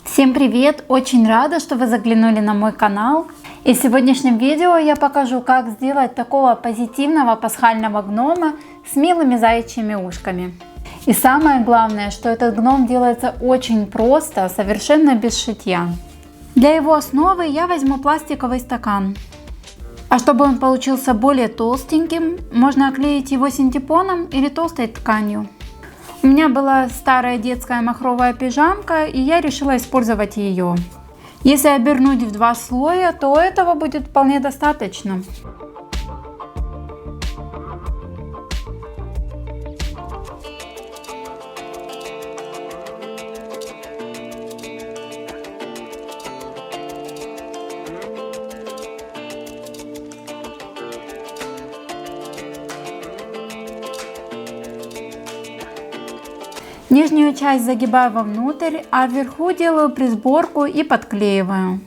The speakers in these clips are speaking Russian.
Всем привет! Очень рада, что вы заглянули на мой канал. И в сегодняшнем видео я покажу, как сделать такого позитивного пасхального гнома с милыми заячьими ушками. И самое главное, что этот гном делается очень просто, совершенно без шитья. Для его основы я возьму пластиковый стакан. А чтобы он получился более толстеньким, можно оклеить его синтепоном или толстой тканью. У меня была старая детская махровая пижамка, и я решила использовать ее. Если обернуть в 2 слоя, то этого будет вполне достаточно. Нижнюю часть загибаю вовнутрь, а вверху делаю присборку и подклеиваю.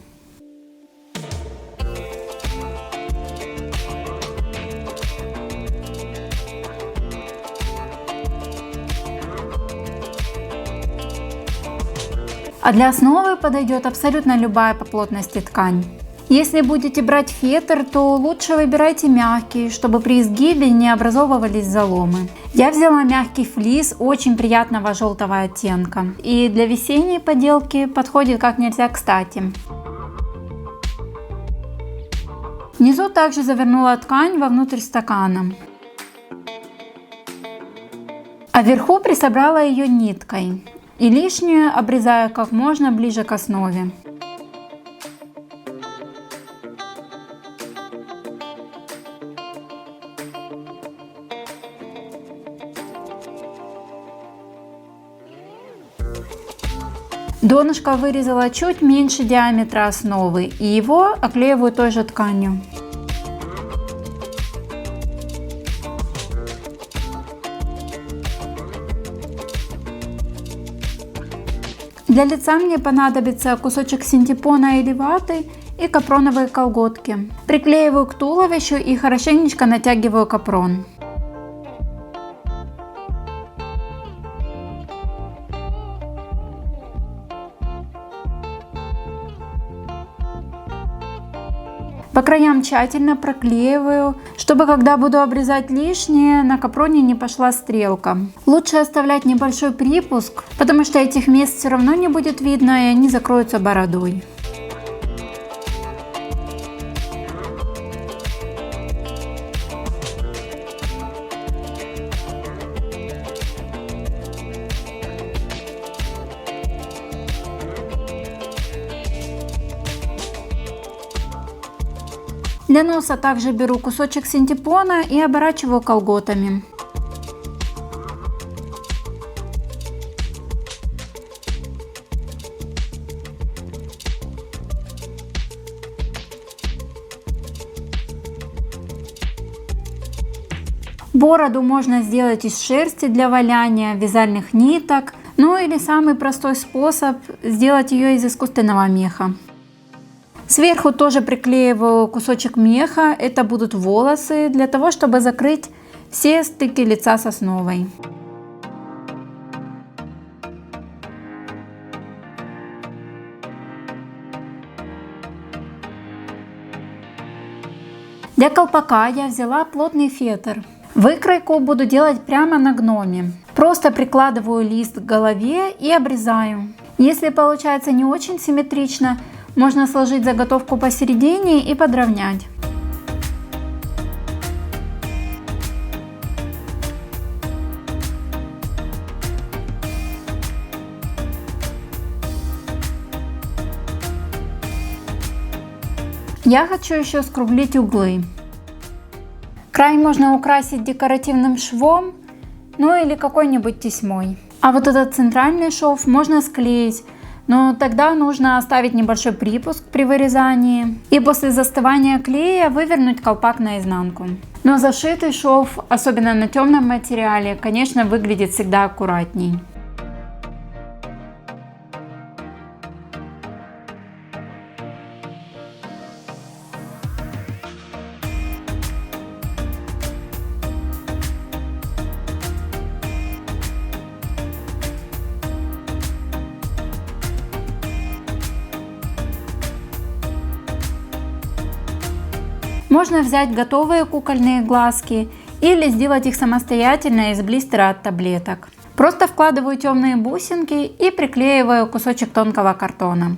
А для основы подойдет абсолютно любая по плотности ткань. Если будете брать фетр, то лучше выбирайте мягкий, чтобы при изгибе не образовывались заломы. Я взяла мягкий флис очень приятного желтого оттенка. И для весенней поделки подходит как нельзя кстати. Внизу также завернула ткань вовнутрь стакана. А вверху присобрала ее ниткой. И лишнюю обрезаю как можно ближе к основе. Донышко вырезала чуть меньше диаметра основы, и его оклеиваю той же тканью. Для лица мне понадобится кусочек синтепона или ваты и капроновые колготки. Приклеиваю к туловищу и хорошенечко натягиваю капрон. По краям тщательно проклеиваю, чтобы когда буду обрезать лишнее, на капроне не пошла стрелка. Лучше оставлять небольшой припуск, потому что этих мест все равно не будет видно, и они закроются бородой. Для носа также беру кусочек синтепона и оборачиваю колготами. Бороду можно сделать из шерсти для валяния, вязальных ниток, ну или самый простой способ сделать ее из искусственного меха. Сверху тоже приклеиваю кусочек меха, это будут волосы, для того, чтобы закрыть все стыки лица с основой. Для колпака я взяла плотный фетр. Выкройку буду делать прямо на гноме. Просто прикладываю лист к голове и обрезаю. Если получается не очень симметрично, можно сложить заготовку посередине и подровнять. Я хочу еще скруглить углы. Край можно украсить декоративным швом, ну или какой-нибудь тесьмой. А вот этот центральный шов можно склеить, но тогда нужно оставить небольшой припуск при вырезании и после застывания клея вывернуть колпак наизнанку. Но зашитый шов, особенно на темном материале, конечно, выглядит всегда аккуратней. Можно взять готовые кукольные глазки или сделать их самостоятельно из блистера от таблеток. Просто вкладываю темные бусинки и приклеиваю кусочек тонкого картона.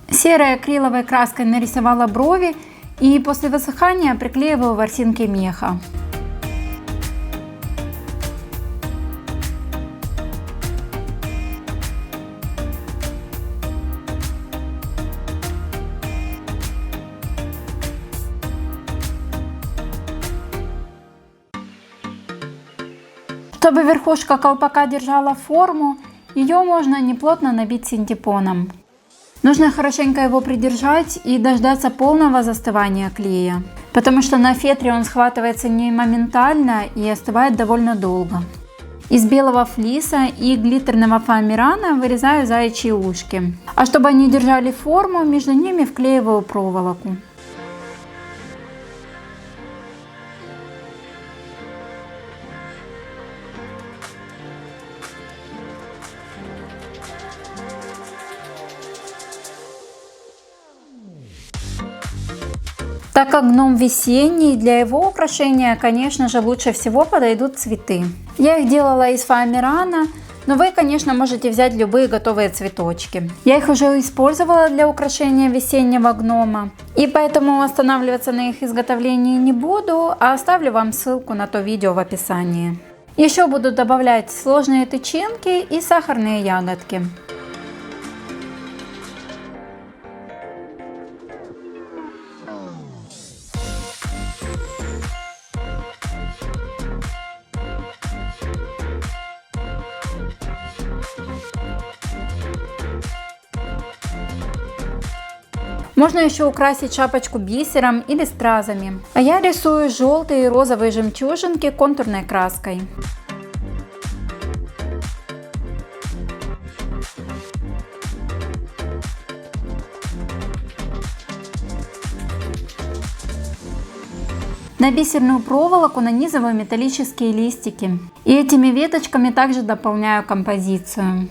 Серой акриловой краской нарисовала брови и после высыхания приклеиваю ворсинки меха. Чтобы верхушка колпака держала форму, ее можно неплотно набить синтепоном. Нужно хорошенько его придержать и дождаться полного застывания клея, потому что на фетре он схватывается не моментально и остывает довольно долго. Из белого флиса и глиттерного фоамирана вырезаю заячьи ушки, а чтобы они держали форму, между ними вклеиваю проволоку. Так как гном весенний, для его украшения, конечно же, лучше всего подойдут цветы. Я их делала из фоамирана, но вы, конечно, можете взять любые готовые цветочки. Я их уже использовала для украшения весеннего гнома, и поэтому останавливаться на их изготовлении не буду, а оставлю вам ссылку на то видео в описании. Еще буду добавлять сложные тычинки и сахарные ягодки. Можно еще украсить шапочку бисером или стразами. А я рисую желтые и розовые жемчужинки контурной краской. На бисерную проволоку нанизываю металлические листики. И этими веточками также дополняю композицию.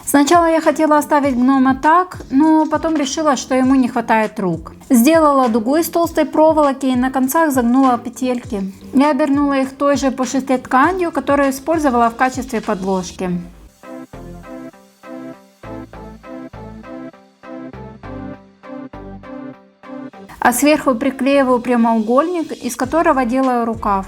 Сначала я хотела оставить гнома так, но потом решила, что ему не хватает рук. Сделала дугу из толстой проволоки и на концах загнула петельки. Я обернула их той же пушистой тканью, которую использовала в качестве подложки. А сверху приклеиваю прямоугольник, из которого делаю рукав.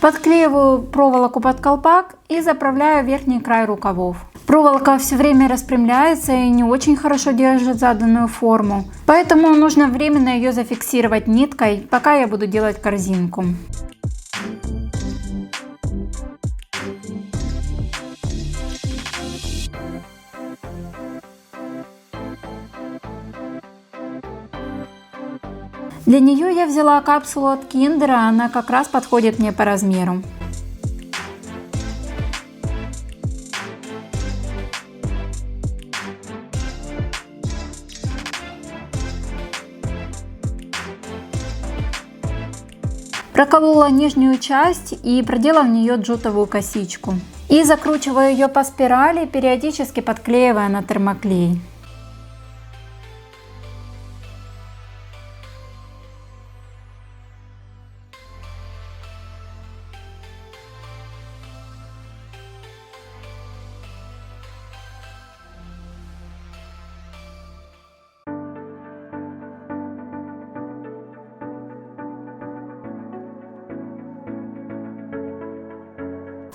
Подклеиваю проволоку под колпак и заправляю верхний край рукавов. Проволока все время распрямляется и не очень хорошо держит заданную форму, поэтому нужно временно ее зафиксировать ниткой, пока я буду делать корзинку. Для нее я взяла капсулу от Киндера, она как раз подходит мне по размеру. Проколола нижнюю часть и продела в нее джутовую косичку. И закручиваю ее по спирали, периодически подклеивая на термоклей.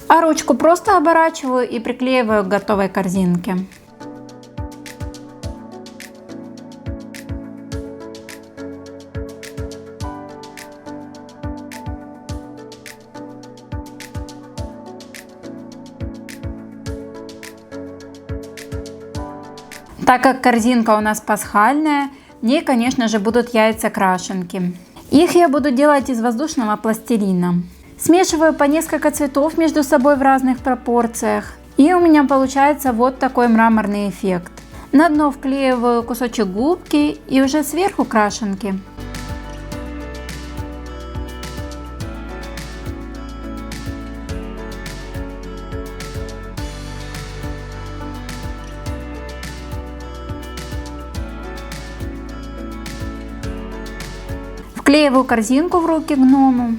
А ручку просто оборачиваю и приклеиваю к готовой корзинке. Так как корзинка у нас пасхальная, в ней, конечно же, будут яйца-крашенки. Их я буду делать из воздушного пластилина. Смешиваю по несколько цветов между собой в разных пропорциях. И у меня получается вот такой мраморный эффект. На дно вклеиваю кусочек губки и уже сверху крашенки. Вклеиваю корзинку в руки гному.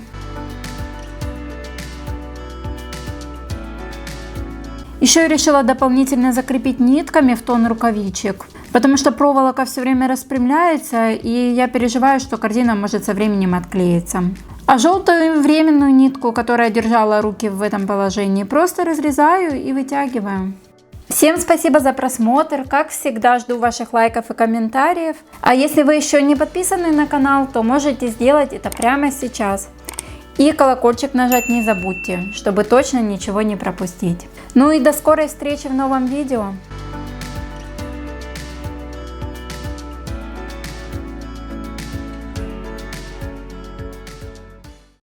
Еще я решила дополнительно закрепить нитками в тон рукавичек, потому что проволока все время распрямляется, и я переживаю, что корзина может со временем отклеиться. А желтую временную нитку, которая держала руки в этом положении, просто разрезаю и вытягиваю. Всем спасибо за просмотр, как всегда жду ваших лайков и комментариев. А если вы еще не подписаны на канал, то можете сделать это прямо сейчас. И колокольчик нажать не забудьте, чтобы точно ничего не пропустить. Ну и до скорой встречи в новом видео.